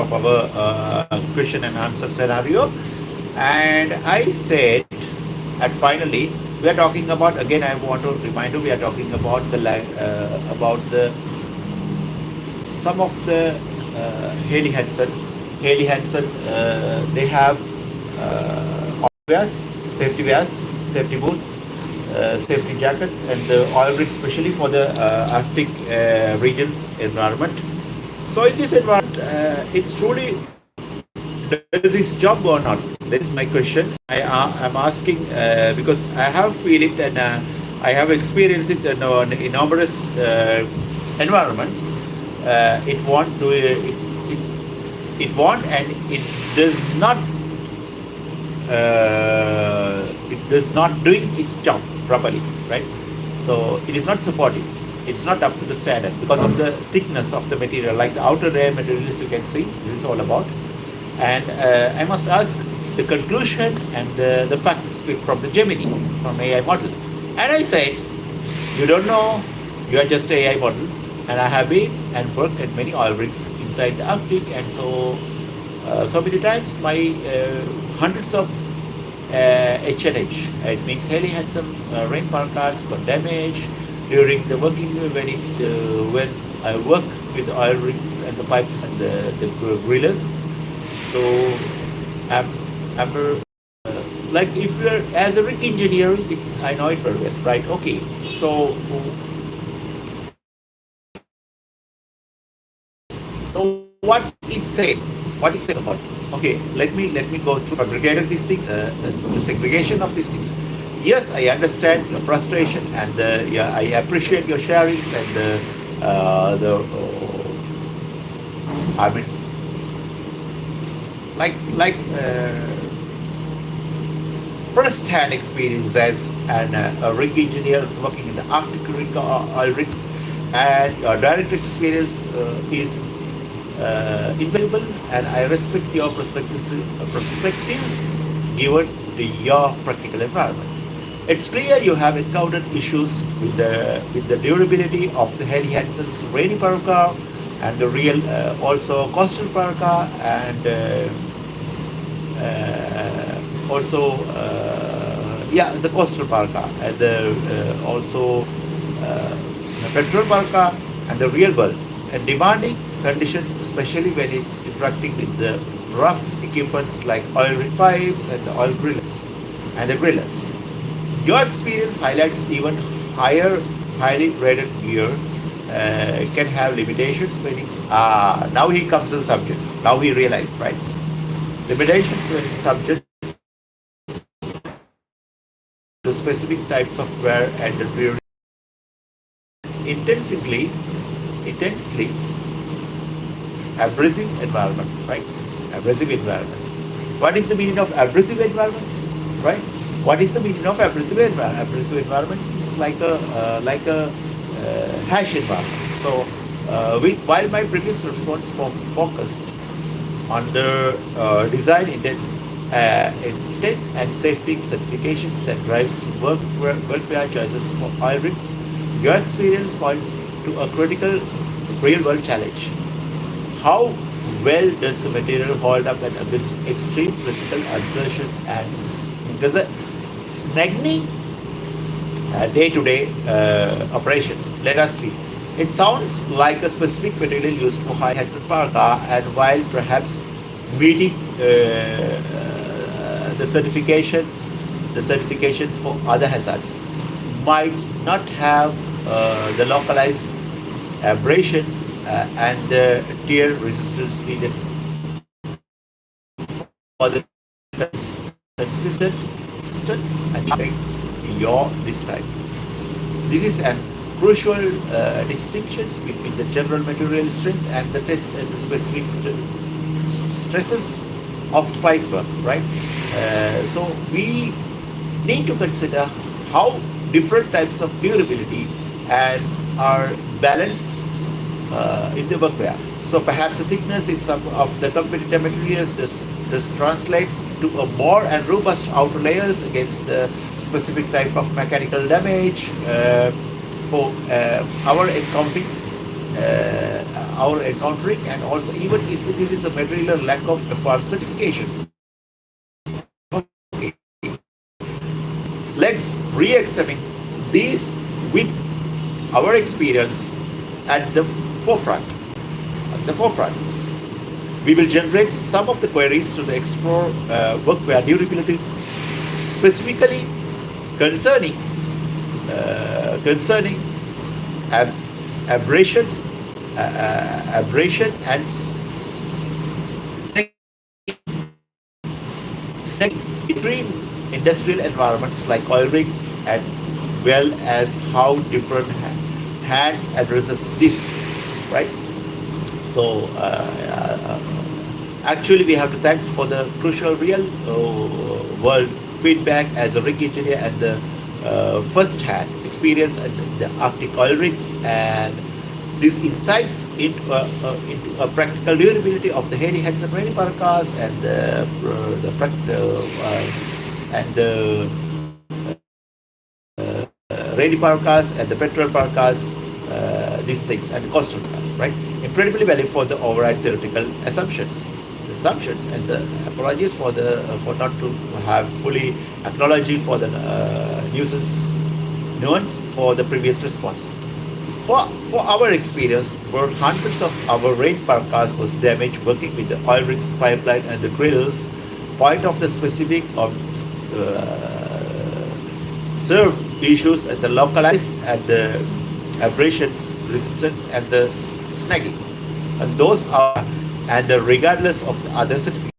of our question and answer scenario. And I said, and finally, we are talking about, again, I want to remind you, we are talking about the some of the Haley Hansen. Haley Hansen, they have wears, safety wears, safety boots, safety jackets, and the oil rig, especially for the Arctic regions environment. So in this environment, it's truly does his job or not? That is my question. I'm asking because I have feel it and I have experienced it in numerous environments. It won't do it won't, and it does not doing its job properly, right? So it is not supporting. It's not up to the standard because of the thickness of the material, like the outer layer materials you can see. This is all about. And I must ask the conclusion and the facts from the Gemini, from AI model. And I said, you don't know, you are just AI model. And I have been and worked at many oil rigs inside the Arctic, and so many times my hundreds of H&H, it means Haley Hansen rain parkas got damaged during the working when I work with the oil rigs and the pipes and the grillers. So I'm like if you're as a rig engineer, I know it very well, right? Okay, so what it says about it. Okay, let me go through segregated these things, the segregation of these things. Yes, I understand your frustration, and yeah, I appreciate your sharings and I mean, like first-hand experience as a rig engineer working in the Arctic oil rigs, and your direct experience is invaluable, and I respect your perspectives given your practical environment. It's clear you have encountered issues with the durability of the Haley Hansen's rainy parka and the real also coastal parka, and also yeah, the coastal parka and the also petrol parka and the real world and demanding conditions, especially when it's interacting with the rough equipments like oil rig pipes and the oil grillers and the grillers. Your experience highlights even highly rated gear can have limitations when it's now he comes to the subject. Now we realize, right? Limitations when it's subject to specific types of wear and the intensely abrasive environment, right? Abrasive environment. What is the meaning of abrasive environment, right? What is the meaning of abrasive environment? Abrasive environment is like a hash environment. So, while my previous response focused on the design intent and safety certifications and drives workwear choices for oil rigs, your experience points to a critical real-world challenge. How well does the material hold up against extreme physical exertion and because snagging day-to-day operations? Let us see. It sounds like a specific material used for high Hansen parka, and while perhaps meeting the certifications for other hazards might not have the localized abrasion and the tear resistance needed for the consistent and your describe. This is an crucial distinction between the general material strength and the test and the specific stresses of pipe work, right? So we need to consider how different types of durability and are balanced in the workwear. So perhaps the thickness is some of the competitor materials does translate to a more and robust outer layers against the specific type of mechanical damage for our encountering our encountering, and also even if this is a material lack of FR certifications. Okay. Let's re-examine these with our experience at the forefront. At the forefront, we will generate some of the queries to the explore workwear durability, specifically concerning abrasion, abrasion and extreme industrial environments like oil rigs, and well as how different hands addresses this, right? So actually we have to thanks for the crucial real world feedback as a rig engineer and the first-hand experience at the Arctic oil rigs, and these insights into a practical durability of the Helly Hansen rainy parkas and the rainy parkas and the petrol parkas, these things, and the coastal parkas, right? Incredibly valuable for the overall theoretical assumptions, and the apologies for the for not to have fully acknowledging for the nuance for the previous response. For our experience, where hundreds of our rain parkas was damaged working with the oil rigs pipeline and the grills, point of the specific of serve issues at the localized and the abrasions resistance and the snagging, and those are and the regardless of the other certificates.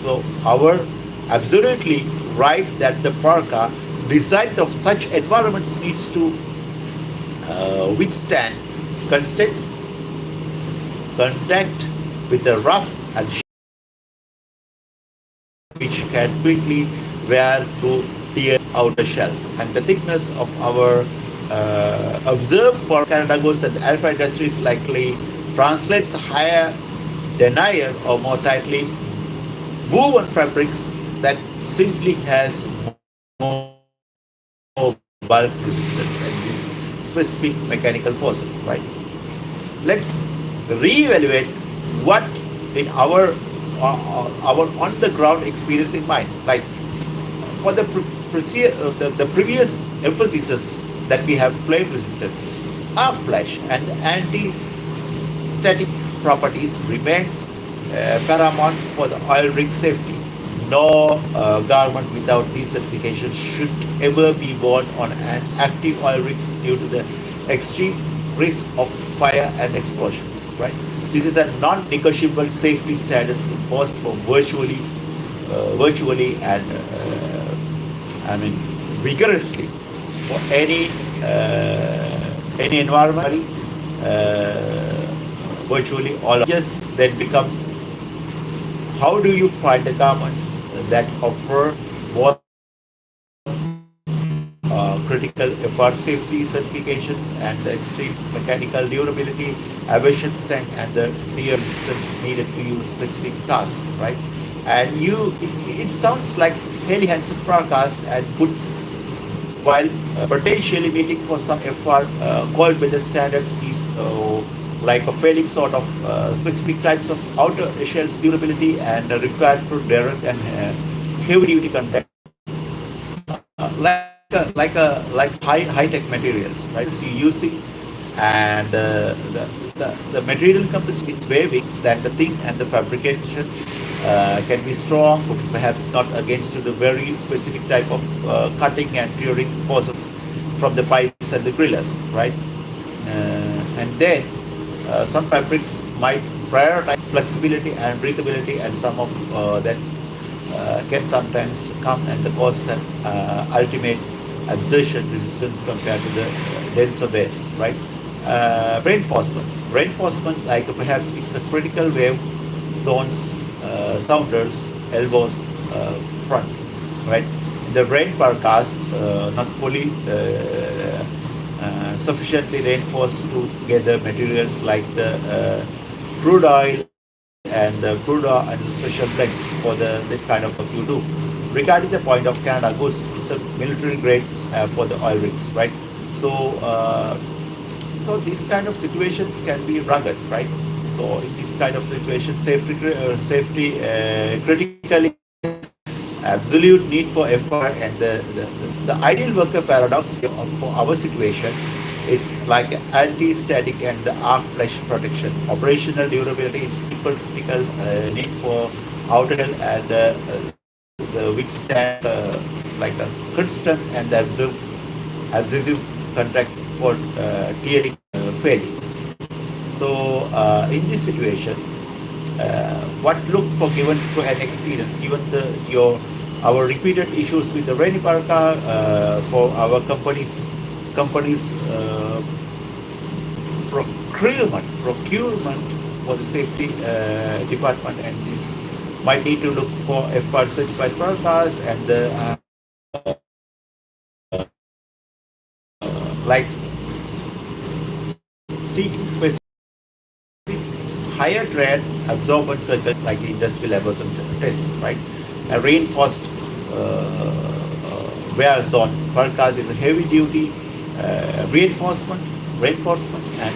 So our absolutely right that the parka designed of such environments needs to withstand constant contact with the rough and which can quickly wear through tear outer shells, and the thickness of our observed for Canada Goose and Alpha Industries likely translates higher denier or more tightly woven fabrics that simply has more bulk resistance and these specific mechanical forces, right? Let's reevaluate what in our on the ground experience in mind, like for the previous emphasis that we have flame resistance, arm flash and anti-static properties remains paramount for the oil rig safety. No garment without these certifications should ever be worn on an active oil rigs due to the extreme risk of fire and explosions, right? This is a non-negotiable safety standards enforced for virtually and rigorously for any environment. Virtually all of just then becomes how do you find the garments that offer both critical FR safety certifications and the extreme mechanical durability, abrasion strength, and the tear resistance needed to use specific tasks, right? And it sounds like Helly Hansen parkas and would, while potentially meeting for some FR cold weather standards, is like a failing sort of specific types of outer shells durability and required for direct and heavy duty contact, like high tech materials, right? So you using and the material composition is very big that the thing and the fabrication can be strong, but perhaps not against the very specific type of cutting and tearing forces from the pipes and the grillers, right? And then some fabrics might prioritize flexibility and breathability, and some of that can sometimes come at the cost and ultimate absorption resistance compared to the denser waves, right? Reinforcement, like perhaps it's a critical wave zones, sounders, elbows, front, right? The rain parkas not fully sufficiently reinforced to gather materials like the crude oil and the special blends for the kind of work you do. Regarding the point of Canada Goose, it's a military grade for the oil rigs, right? So these kind of situations can be rugged, right? So in this kind of situation, safety critically absolute need for effort and the ideal worker paradox for our situation, it's like anti-static and the arc flash protection. Operational durability, it's equal critical need for outer health and the withstand like a constant and abscisive contact for tearing failing. So in this situation, what look for given to an experience, given our repeated issues with the Rainy Parka for our companies procurement for the safety department, and this might need to look for FR certified parkas and the like seeking specific higher threat absorbent circuits like the industrial abrasion tests, right? A reinforced wear zones. Parkas is a heavy duty reinforcement and